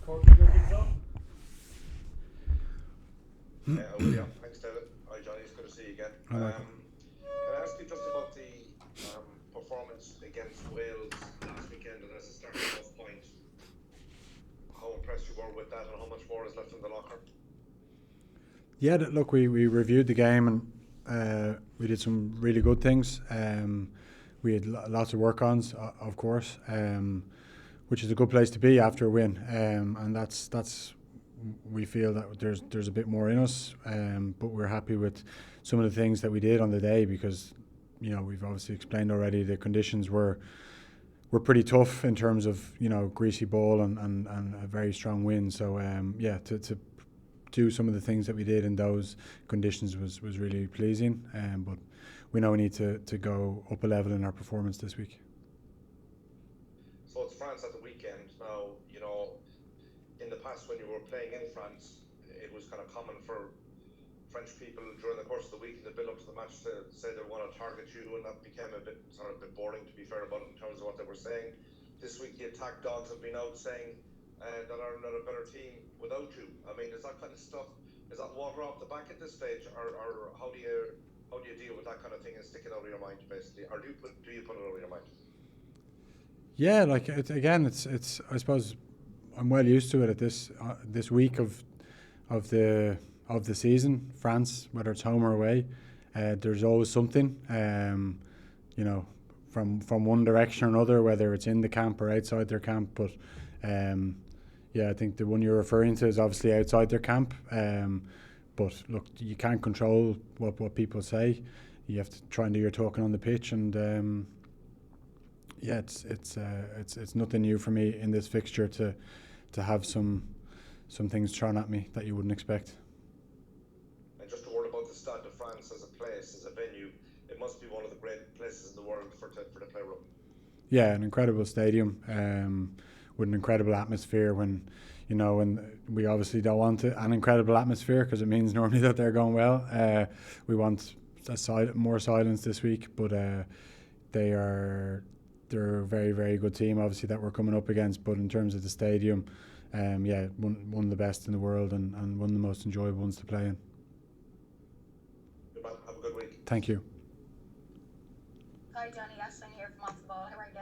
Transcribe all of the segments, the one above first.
Court, you things off? Yeah, thanks, David. Hi, Johnny. It's good to see you again. Hi, Michael. Can I ask you just about the performance against Wales last weekend, and as a starting off point, how impressed you were with that, and how much more is left in the locker? Yeah, look, we reviewed the game and we did some really good things. We had lots of work-ons, of course, which is a good place to be after a win. And that's we feel that there's a bit more in us, but we're happy with some of the things that we did on the day because, we've obviously explained already the conditions were pretty tough in terms of, greasy ball and a very strong wind. So, to do some of the things that we did in those conditions was really pleasing. But we know we need to go up a level in our performance this week. So it's France at the weekend. Now, in the past when you were playing in France, it was kind of common for French people during the course of the week in the build-up to the match to say they want to target you, and that became a bit boring, to be fair about it, in terms of what they were saying. This week the attack dogs have been out saying that Ireland are a better team without you. I mean, is that kind of stuff, is that water off the back at this stage, or how do you deal with that kind of thing and stick it out of your mind, basically, or do you put it out of your mind? Yeah, it's I suppose I'm well used to it at this week of the season. France, whether it's home or away, there's always something, from one direction or another, whether it's in the camp or outside their camp. But I think the one you're referring to is obviously outside their camp. But look, you can't control what people say. You have to try and do your talking on the pitch, and it's nothing new for me in this fixture to have some things thrown at me that you wouldn't expect. And just a word about the Stade de France as a place, as a venue, it must be one of the great places in the world for the play rugby. Yeah, an incredible stadium with an incredible atmosphere. When we obviously don't want an incredible atmosphere because it means normally that they're going well. We want more silence this week, but they're a very, very good team, obviously, that we're coming up against. But in terms of the stadium, one of the best in the world and one of the most enjoyable ones to play in. Good man. Have a good week. Thank you. Hi Johnny, Ashton here from Off the Ball. How are you?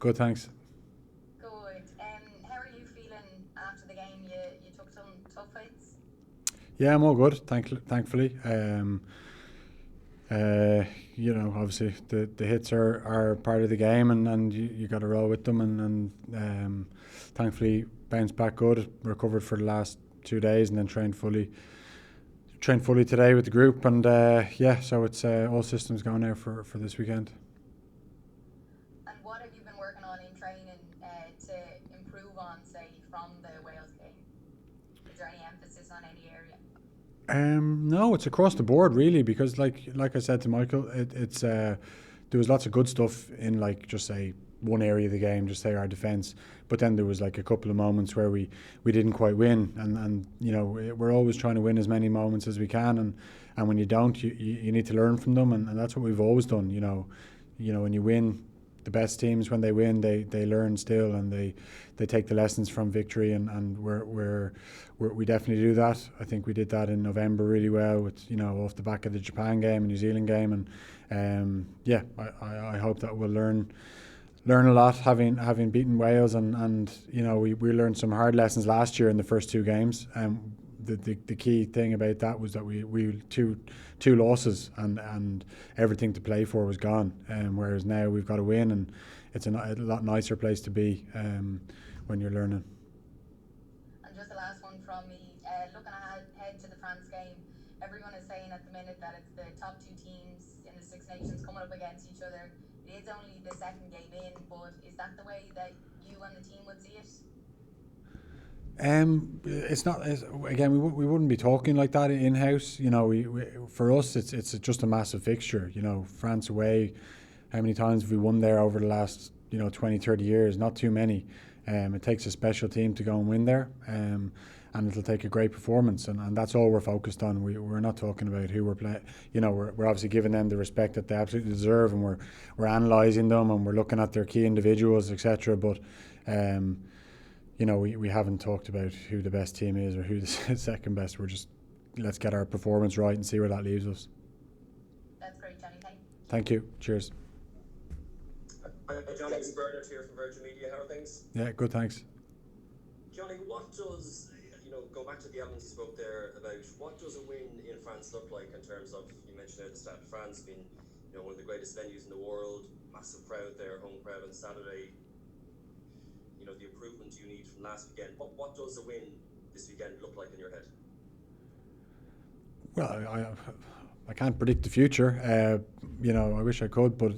Good, thanks. Good. How are you feeling after the game? You took some tough hits? Yeah, I'm all good, thankfully. Obviously the hits are part of the game, and you got to roll with them, and thankfully bounced back good, recovered for the last 2 days, and then trained fully today with the group, and so it's all systems going now for this weekend. And what have you been working on in training to improve on, say, from the Wales game? Is there any emphasis on any area? No, it's across the board really, because like I said to Michael, it's there was lots of good stuff in, like, just say one area of the game, just say our defence, but then there was like a couple of moments where we didn't quite win, and we're always trying to win as many moments as we can, and when you don't, you need to learn from them, and that's what we've always done. When you win, the best teams, when they win, they learn still, and they take the lessons from victory, and we definitely do that. I think we did that in November really well with off the back of the Japan game and New Zealand game, and I hope that we'll learn a lot having beaten Wales, and we learned some hard lessons last year in the first two games. The key thing about that was that we two losses, and everything to play for was gone, whereas now we've got to win, and it's a lot nicer place to be when you're learning. And just the last one from me, looking ahead to the France game, everyone is saying at the minute that it's the top two teams in the Six Nations coming up against each other. It is only the second game in, but is that the way that you and the team would see it? It's not. Again, we wouldn't be talking like that in house. For us, it's just a massive fixture. France away. How many times have we won there over the last 20, 30 years? Not too many. It takes a special team to go and win there, and it'll take a great performance, and that's all we're focused on. We're not talking about who we're playing. We're obviously giving them the respect that they absolutely deserve, and we're analysing them, and we're looking at their key individuals, etc. But we haven't talked about who the best team is or who the second best. We're just, let's get our performance right and see where that leaves us. That's great, Johnny. Thank you. Thank you. Cheers. Hi, Johnny. It's Bernard here from Virgin Media. How are things? Yeah, good, thanks. Johnny, what does, go back to the elements you spoke there about, what does a win in France look like in terms of, you mentioned there at the start, France being, one of the greatest venues in the world, massive crowd there, home crowd on Saturday, the improvement you need from last weekend. What does a win this weekend look like in your head? Well, I can't predict the future. I wish I could, but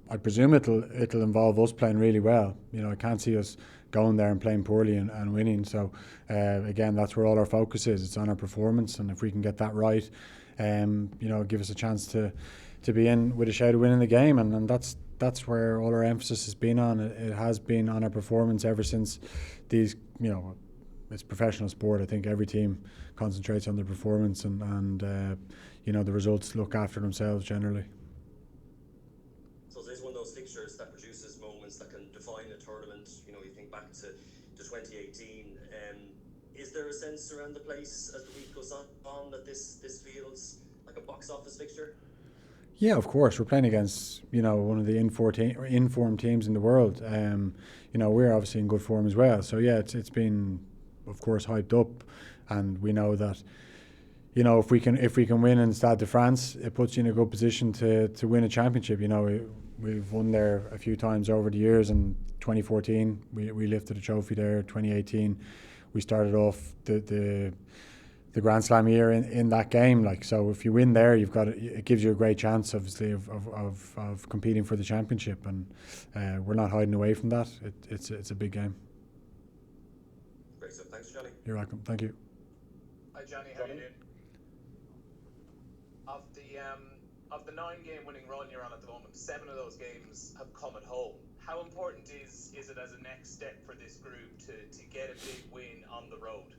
I presume it'll involve us playing really well. I can't see us going there and playing poorly and winning. So again, that's where all our focus is. It's on our performance, and if we can get that right, give us a chance to be in with a shout of winning the game, and that's where all our emphasis has been on. It has been on our performance ever since these. It's professional sport. I think every team concentrates on their performance, and the results look after themselves generally. So there's one of those fixtures that produces moments that can define a tournament. You think back to 2018. Is there a sense around the place as the week goes on that this feels like a box office fixture? Yeah, of course. We're playing against one of the informed teams in the world. We're obviously in good form as well. So yeah, it's been, of course, hyped up, and we know that if we can win in Stade de France, it puts you in a good position to win a championship. We've won there a few times over the years. In 2014, we lifted a trophy there. 2018, we started off the Grand Slam year in that game. So if you win there, it gives you a great chance, obviously, of competing for the championship, and we're not hiding away from that. It's a big game. Great stuff. Thanks, Johnny. You're welcome. Thank you. Hi, Johnny. How are you doing? Of the 9-game winning run you're on at the moment, 7 of those games have come at home. How important is it as a next step for this group to get a big win on the road?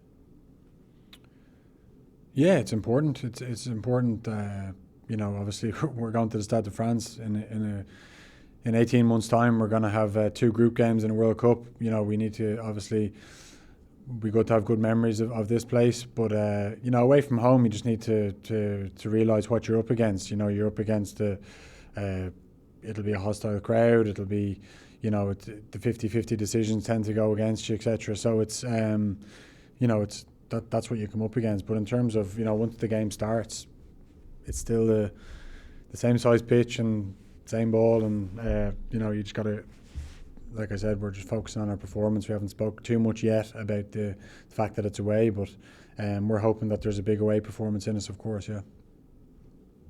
Yeah, it's important. It's important. Obviously, we're going to the Stade de France in 18 months' time. We're going to have 2 group games in a World Cup. We need to obviously. We got to have good memories of this place, but away from home, you just need to realise what you're up against. You're up against it'll be a hostile crowd. It'll be, the 50-50 decisions tend to go against you, etc. So it's, that's what you come up against. But in terms of, once the game starts, it's still the same size pitch and same ball, and you just got to. Like I said, we're just focusing on our performance. We haven't spoke too much yet about the fact that it's away, but we're hoping that there's a big away performance in us, of course, yeah.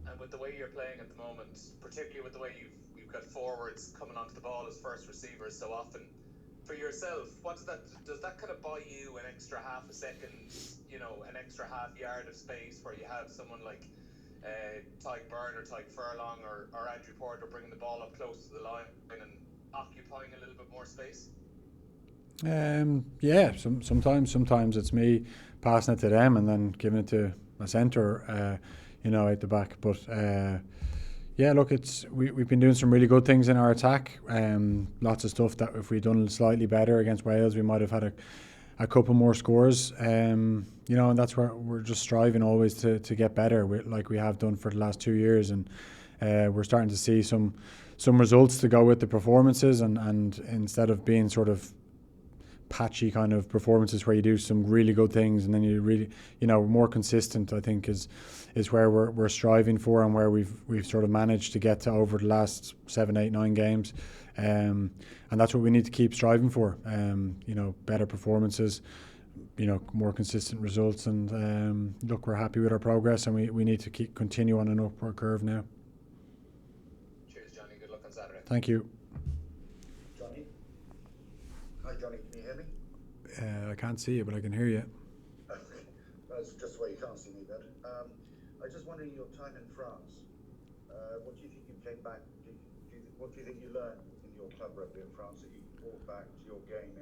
And with the way you're playing at the moment, particularly with the way you've got forwards coming onto the ball as first receivers so often, for yourself, does that kind of buy you an extra half a second, an extra half yard of space where you have someone like Tyke Byrne or Tyke Farrell or Andrew Porter bringing the ball up close to the line and occupying a little bit more space? Yeah, sometimes it's me passing it to them and then giving it to my centre, out the back. But yeah, look, we've been doing some really good things in our attack. Lots of stuff that if we'd done slightly better against Wales, we might have had a couple more scores. And that's where we're just striving always to get better, like we have done for the last 2 years, and we're starting to see some results to go with the performances, and instead of being sort of patchy kind of performances where you do some really good things and then you really, more consistent, I think is where we're striving for, and where we've sort of managed to get to over the last 7, 8, 9 games, and that's what we need to keep striving for. Better performances, more consistent results, and look, we're happy with our progress, and we need to continue on an upward curve now. Thank you. Johnny? Hi, Johnny. Can you hear me? I can't see you, but I can hear you. That's just why you can't see me then. I just wondering your time in France. What do you think you came back? What do you think you learned in your club rugby in France that you brought back to your game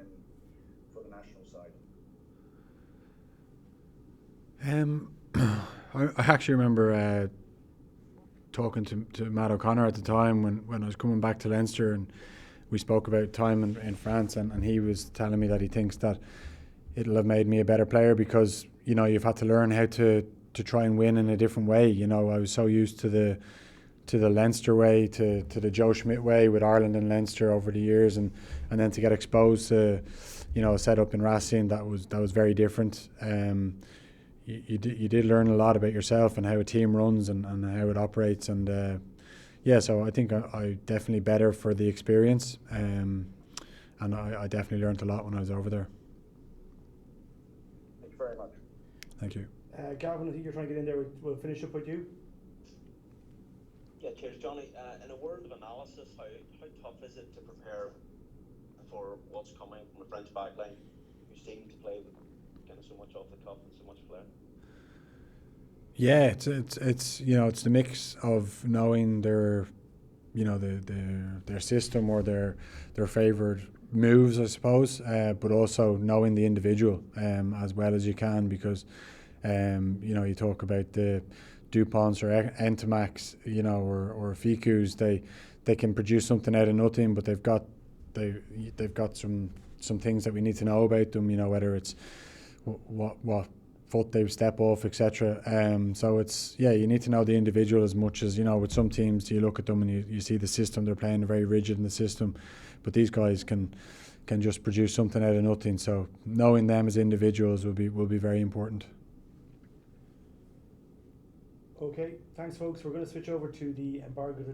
for the national side? I actually remember talking to Matt O'Connor at the time when I was coming back to Leinster, and we spoke about time in France, and he was telling me that he thinks that it'll have made me a better player because, you know, you've had to learn how to try and win in a different way. You know, I was so used to the Leinster way, to the Joe Schmidt way with Ireland and Leinster over the years, and then to get exposed to, you know, a setup in Racing that was very different. You did learn a lot about yourself and how a team runs and how it operates, and yeah, so I think I definitely better for the experience, and I definitely learned a lot when I was over there. Thank you very much. Thank you. Gavin, I think you're trying to get in there. We'll finish up with you. Yeah, cheers, Johnny. In a world of analysis, how tough is it to prepare for what's coming from the French backline, who seem to play with kind of so much off the cuff and so much flair? Yeah, it's you know, it's the mix of knowing their, you know, their system or their favoured moves, I suppose, but also knowing the individual as well as you can, because you know, you talk about the Duponts or Entamacs, you know, or Ficus, they can produce something out of nothing, but they've got some things that we need to know about them, you know, whether it's what foot they step off, etc. So it's, yeah, you need to know the individual as much as, you know, with some teams you look at them and you see the system they're playing, very rigid in the system, but these guys can just produce something out of nothing. So knowing them as individuals will be very important. Okay, thanks folks. We're going to switch over to the embargoed